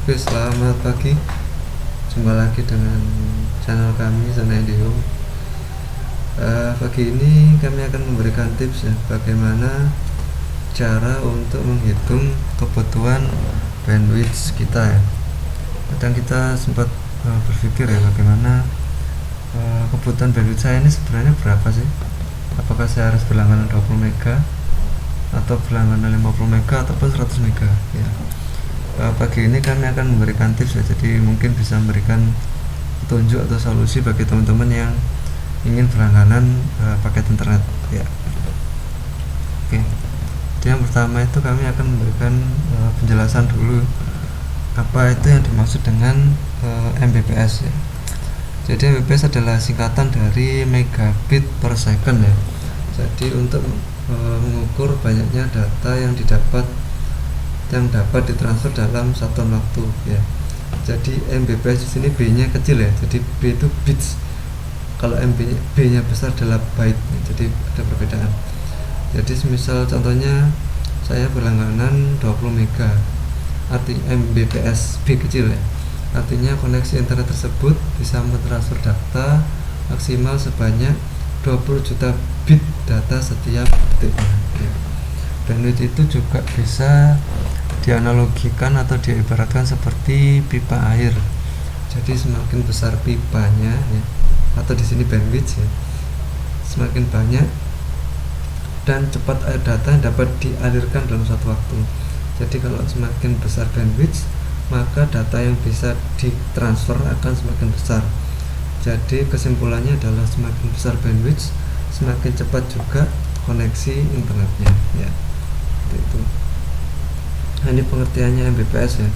Oke, selamat pagi. Jumpa lagi dengan channel kami Sana Indihome. Pagi ini kami akan memberikan tips ya, bagaimana cara untuk menghitung kebutuhan bandwidth kita ya. Kadang kita sempat berpikir ya, bagaimana kebutuhan bandwidth saya ini sebenarnya berapa sih? Apakah saya harus berlangganan 20 mega atau berlangganan 50 mega ataupun 100 mega ya. Pagi ini kami akan memberikan tips ya, jadi mungkin bisa memberikan petunjuk atau solusi bagi teman-teman yang ingin berlangganan paket internet ya. Oke, jadi yang pertama itu kami akan memberikan penjelasan dulu apa itu yang dimaksud dengan Mbps ya. Jadi Mbps adalah singkatan dari megabit per second ya. Jadi untuk mengukur banyaknya data yang dapat ditransfer dalam satuan waktu ya. Jadi Mbps di sini B-nya kecil ya. Jadi B itu bits. Kalau B-nya besar adalah byte. Jadi ada perbedaan. Jadi misal contohnya saya berlangganan 20 mega. Arti Mbps B kecil ya. Artinya koneksi internet tersebut bisa mentransfer data maksimal sebanyak 20 juta bit data setiap detiknya ya. Bandwidth itu juga bisa dianalogikan atau diibaratkan seperti pipa air. Jadi semakin besar pipanya ya, atau di sini bandwidth ya, semakin banyak dan cepat air data yang dapat dialirkan dalam satu waktu. Jadi kalau semakin besar bandwidth, maka data yang bisa ditransfer akan semakin besar. Jadi kesimpulannya adalah semakin besar bandwidth, semakin cepat juga koneksi internetnya ya. Itu. Nah, ini pengertiannya Mbps ya.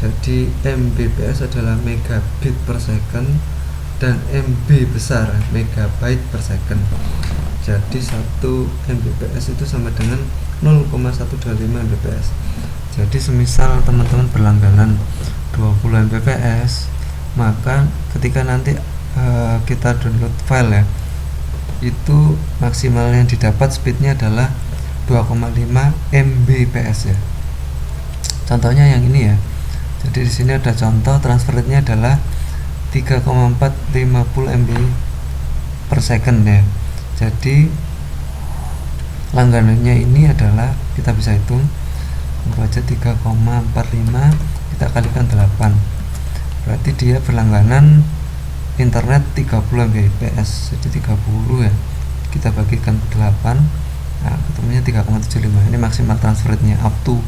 Jadi Mbps adalah megabit per second dan MB besar megabyte per second. Jadi 1 Mbps itu sama dengan 0,125 Mbps. Jadi semisal teman-teman berlangganan 20 Mbps, maka ketika nanti kita download file ya, itu maksimal yang didapat speednya adalah 2,5 Mbps ya. Contohnya yang ini ya. Jadi di sini ada contoh transfer rate-nya adalah 3,450 MB per second ya. Jadi langganannya ini adalah, kita bisa hitung baca 3,45 kita kalikan 8. Berarti dia berlangganan internet 30 Mbps. Jadi 30 ya. Kita bagikan 8. Nah, ketemunya 3,75. Ini maksimal transfer rate-nya up to.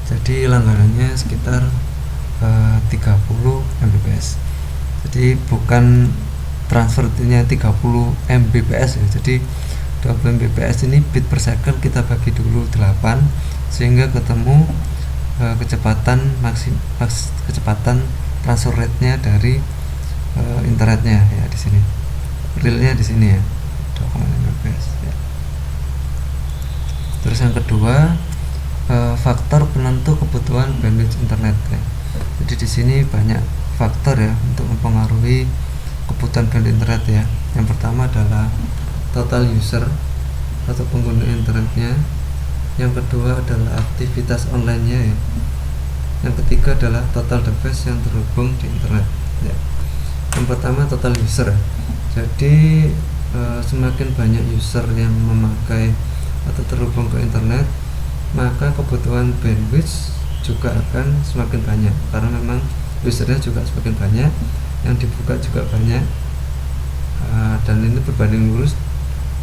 Jadi langganannya sekitar 30 Mbps. Jadi bukan transfer rate-nya 30 Mbps ya. Jadi 20 Mbps ini bit per second kita bagi dulu 8 sehingga ketemu kecepatan kecepatan transfer rate-nya dari internetnya ya di sini. Realnya di sini ya. 2,5 Mbps ya. Terus yang kedua, faktor penentu kebutuhan bandwidth internet ya. Jadi di sini banyak faktor ya untuk mempengaruhi kebutuhan bandwidth internet ya. Yang pertama adalah total user atau pengguna internetnya. Yang kedua adalah aktivitas online-nya ya. Yang ketiga adalah total device yang terhubung di internet ya. Yang pertama total user. Jadi semakin banyak user yang memakai atau terhubung ke internet, maka kebutuhan bandwidth juga akan semakin banyak karena memang usernya juga semakin banyak, yang dibuka juga banyak, dan ini berbanding lurus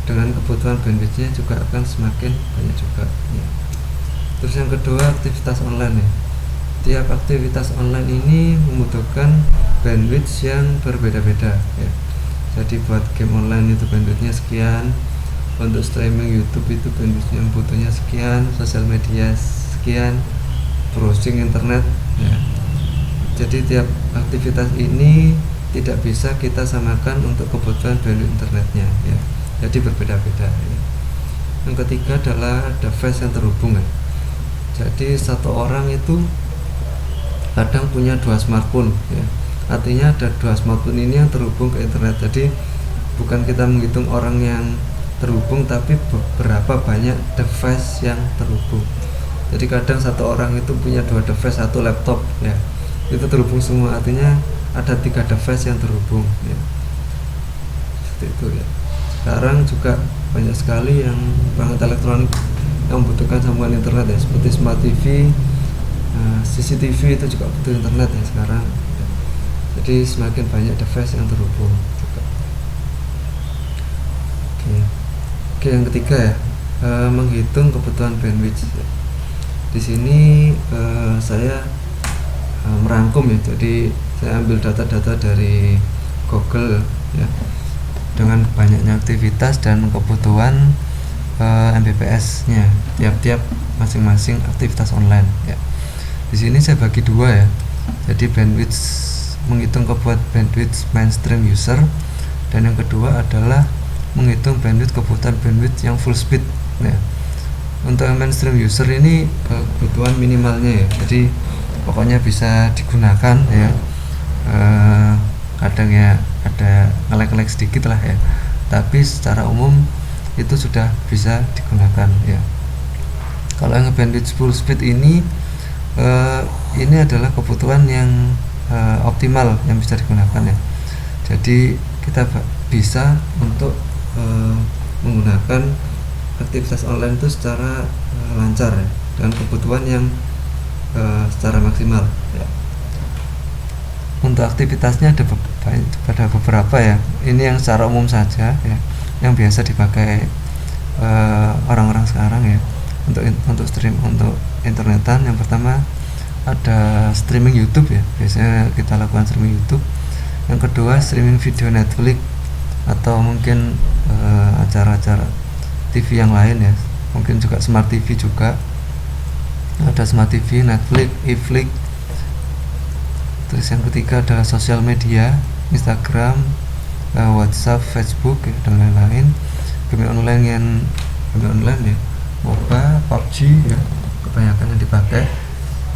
dengan kebutuhan bandwidthnya juga akan semakin banyak juga ya. Terus yang kedua aktivitas online ya. Tiap aktivitas online ini membutuhkan bandwidth yang berbeda-beda ya. Jadi buat game online itu bandwidthnya sekian, untuk streaming YouTube itu bandwidthnya butuhnya sekian, sosial media sekian, browsing internet ya. Jadi tiap aktivitas ini tidak bisa kita samakan untuk kebutuhan bandwidth internetnya ya. Jadi berbeda-beda ya. Yang ketiga adalah device yang terhubung ya. Jadi satu orang itu kadang punya 2 smartphone ya. Artinya ada 2 smartphone ini yang terhubung ke internet. Jadi bukan kita menghitung orang yang terhubung, tapi beberapa banyak device yang terhubung. Jadi kadang satu orang itu punya 2 device, 1 laptop ya, itu terhubung semua, artinya ada 3 device yang terhubung ya. Seperti itu ya. Sekarang juga banyak sekali yang perangkat elektronik yang membutuhkan sambungan internet ya, seperti smart TV, CCTV itu juga butuh internet ya sekarang ya. Jadi semakin banyak device yang terhubung juga. Oke, yang ketiga ya, menghitung kebutuhan bandwidth ya. Di sini saya merangkum ya, jadi saya ambil data-data dari Google ya, dengan banyaknya aktivitas dan kebutuhan Mbps-nya tiap-tiap masing-masing aktivitas online ya. Di sini saya bagi 2 ya. Jadi bandwidth, menghitung kebutuhan bandwidth mainstream user, dan yang kedua adalah menghitung kebutuhan bandwidth yang full speed ya. Untuk yang mainstream user ini kebutuhan minimalnya ya. Jadi pokoknya bisa digunakan ya. Kadang ya ada ngelek-ngelek sedikit lah ya, tapi secara umum itu sudah bisa digunakan ya. Kalau yang bandwidth full speed ini adalah kebutuhan yang optimal yang bisa digunakan ya. Jadi kita bisa untuk menggunakan aktivitas online itu secara lancar ya, dengan kebutuhan yang secara maksimal ya. Untuk aktivitasnya ada beberapa ya. Ini yang secara umum saja ya, yang biasa dipakai orang-orang sekarang ya, untuk internetan. Yang pertama ada streaming YouTube ya, biasanya kita lakukan streaming YouTube. Yang kedua streaming video Netflix atau mungkin acara-acara TV yang lain ya, mungkin juga Smart TV juga ada, Smart TV, Netflix, iFlix. Terus yang ketiga adalah sosial media, Instagram, WhatsApp, Facebook ya, dan lain-lain. Game online ya, MOBA, PUBG ya, kebanyakan yang dipakai.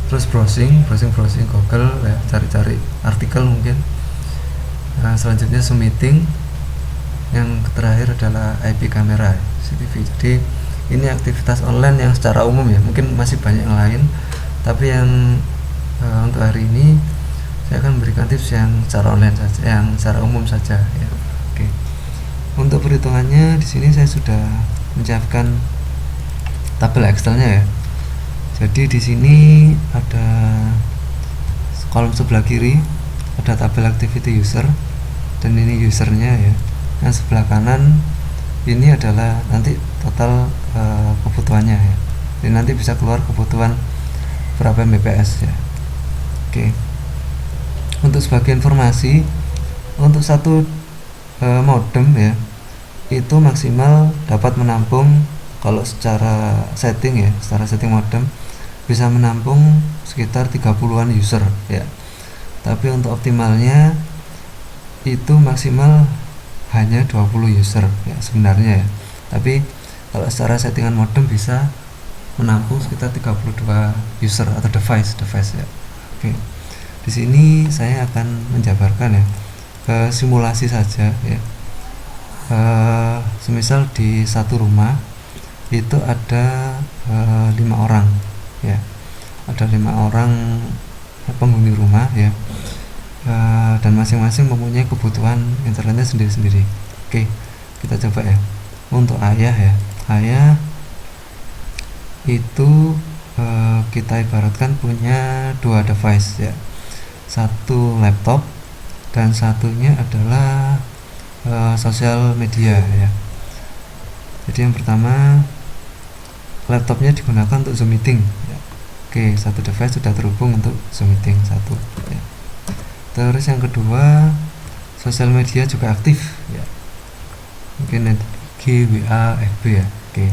Terus browsing Google ya, cari-cari artikel mungkin. Selanjutnya Zoom meeting. Yang terakhir adalah IP kamera CCTV. Jadi ini aktivitas online yang secara umum ya, mungkin masih banyak yang lain, tapi yang untuk hari ini saya akan memberikan tips yang secara online saja, yang secara umum saja ya. Oke. Untuk perhitungannya di sini saya sudah menyiapkan tabel Excel-nya ya. Jadi di sini ada kolom sebelah kiri ada tabel activity user, dan ini usernya ya. Yang sebelah kanan ini adalah nanti total kebutuhannya ya. Jadi nanti bisa keluar kebutuhan berapa Mbps ya. Oke. Untuk sebagai informasi, untuk satu modem ya, itu maksimal dapat menampung, kalau secara setting ya, secara setting modem bisa menampung sekitar 30-an user ya. Tapi untuk optimalnya itu maksimal hanya 20 user ya sebenarnya ya. Tapi kalau secara settingan modem bisa menampung sekitar 32 user atau device ya. Oke. Di sini saya akan menjabarkan ya, simulasi saja ya. Semisal di satu rumah itu ada 5 orang ya, ada 5 orang penghuni rumah ya, dan masing-masing mempunyai kebutuhan internetnya sendiri-sendiri. Oke, kita coba ya. Untuk ayah ya, ayah itu kita ibaratkan punya 2 device ya, satu laptop dan satunya adalah sosial media ya. Jadi yang pertama laptopnya digunakan untuk Zoom meeting ya. Oke, satu device sudah terhubung untuk Zoom meeting satu ya. Terus yang kedua sosial media juga aktif ya, mungkin IG, WA, FB ya. Oke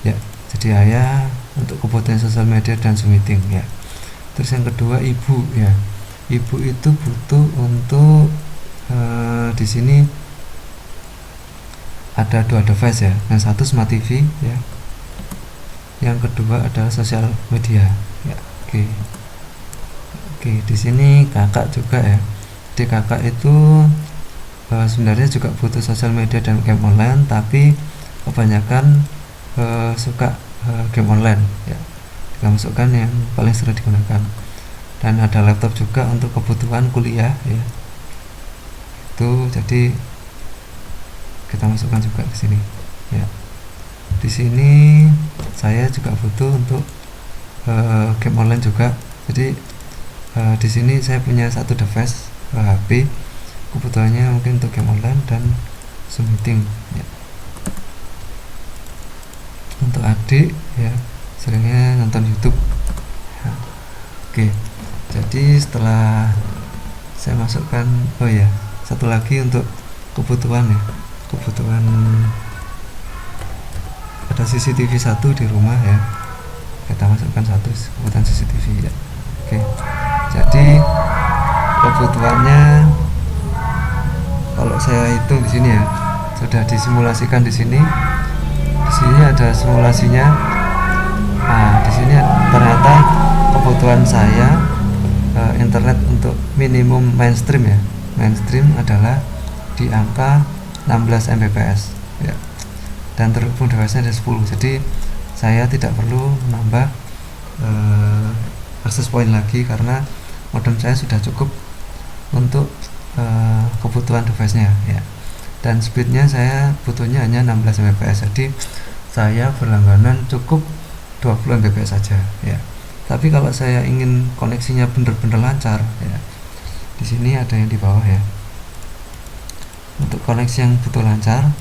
ya, jadi ayah untuk kebutuhan sosial media dan Zoom meeting ya. Terus yang kedua ibu ya, ibu itu butuh untuk di sini ada 2 device ya, yang satu Smart TV ya, yang kedua adalah sosial media ya. Oke, di sini kakak juga ya. Jadi kakak itu sebenarnya juga butuh sosial media dan game online, tapi kebanyakan suka game online ya. Di kita masukkan yang paling sering digunakan. Dan ada laptop juga untuk kebutuhan kuliah ya, itu jadi kita masukkan juga ke sini ya. Di sini saya juga butuh untuk game online juga, jadi di sini saya punya satu device HP, kebutuhannya mungkin untuk game online dan Zoom meeting ya. Untuk adik ya, seringnya nonton YouTube ya. Oke, jadi setelah saya masukkan, oh ya, satu lagi untuk kebutuhan ya, kebutuhan ada CCTV 1 di rumah ya, kita masukkan satu kebutuhan CCTV ya. Oke, jadi kebutuhannya kalau saya hitung di sini ya, sudah disimulasikan di sini. Di sini ada simulasinya. Nah, di sini ternyata kebutuhan saya internet untuk minimum mainstream ya. Mainstream adalah di angka 16 Mbps ya. Dan terhubung device-nya ada 10. Jadi saya tidak perlu menambah akses point lagi karena modem saya sudah cukup untuk kebutuhan device-nya ya. Dan speednya saya butuhnya hanya 16 Mbps, jadi saya berlangganan cukup 20 Mbps saja ya. Tapi kalau saya ingin koneksinya benar-benar lancar ya, di sini ada yang di bawah ya. Untuk koneksi yang butuh lancar,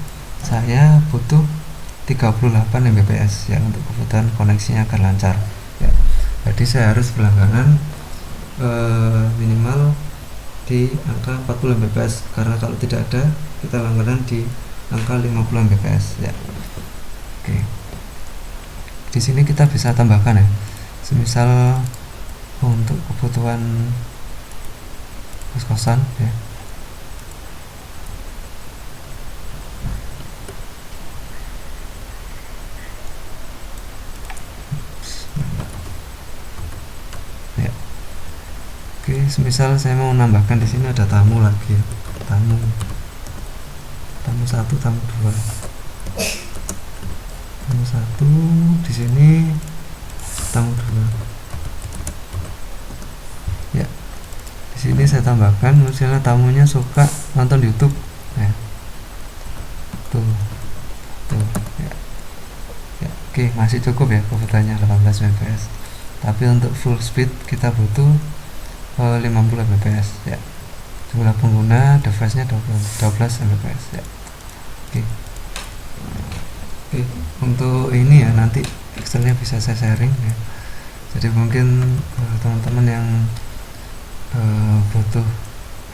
saya butuh 38 Mbps ya untuk kebutuhan koneksinya agar lancar ya. Jadi saya harus berlangganan minimal di angka 40 Mbps, karena kalau tidak ada kita langganan di angka 50 Mbps ya. Oke, di sini kita bisa tambahkan ya, semisal untuk kebutuhan kos-kosan ya. Oke, semisal saya mau menambahkan di sini ada tamu lagi ya. Tamu 1, tamu 2. Tamu 1 di sini, tamu 2. Ya. Di sini saya tambahkan misalnya tamunya suka nonton YouTube ya. Tuh ya. Ya, oke, masih cukup ya kebutuhannya 18 Mbps. Tapi untuk full speed kita butuh 50 Mbps ya. Jumlah pengguna device-nya 12 Mbps ya. Oke. Untuk ini ya, nanti Excelnya bisa saya sharing ya. Jadi mungkin teman-teman yang butuh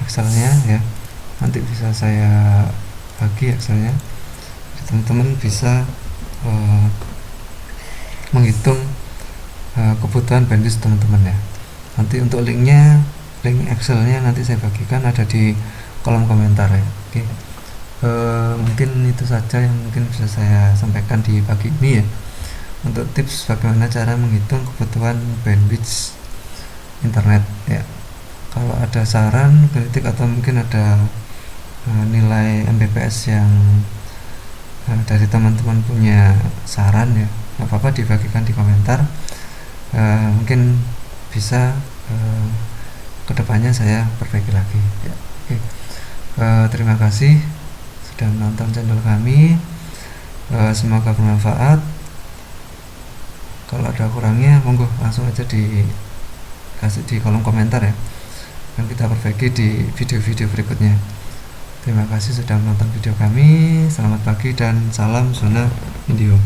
Excelnya ya, nanti bisa saya bagi Excelnya. Teman-teman bisa menghitung kebutuhan bandwidth teman-teman ya. Nanti untuk link Excelnya nanti saya bagikan, ada di kolom komentar ya. Oke, mungkin itu saja yang mungkin bisa saya sampaikan di pagi ini ya, untuk tips bagaimana cara menghitung kebutuhan bandwidth internet ya. Kalau ada saran, kritik, atau mungkin ada nilai Mbps yang dari teman-teman punya saran ya, nggak apa-apa dibagikan di komentar. Mungkin bisa kedepannya saya perbaiki lagi ya. Oke. Terima kasih sudah menonton channel kami, semoga bermanfaat. Kalau ada kurangnya monggo langsung aja dikasih di kolom komentar ya, dan kita perbaiki di video-video berikutnya. Terima kasih sudah menonton video kami. Selamat pagi dan salam zona Indium.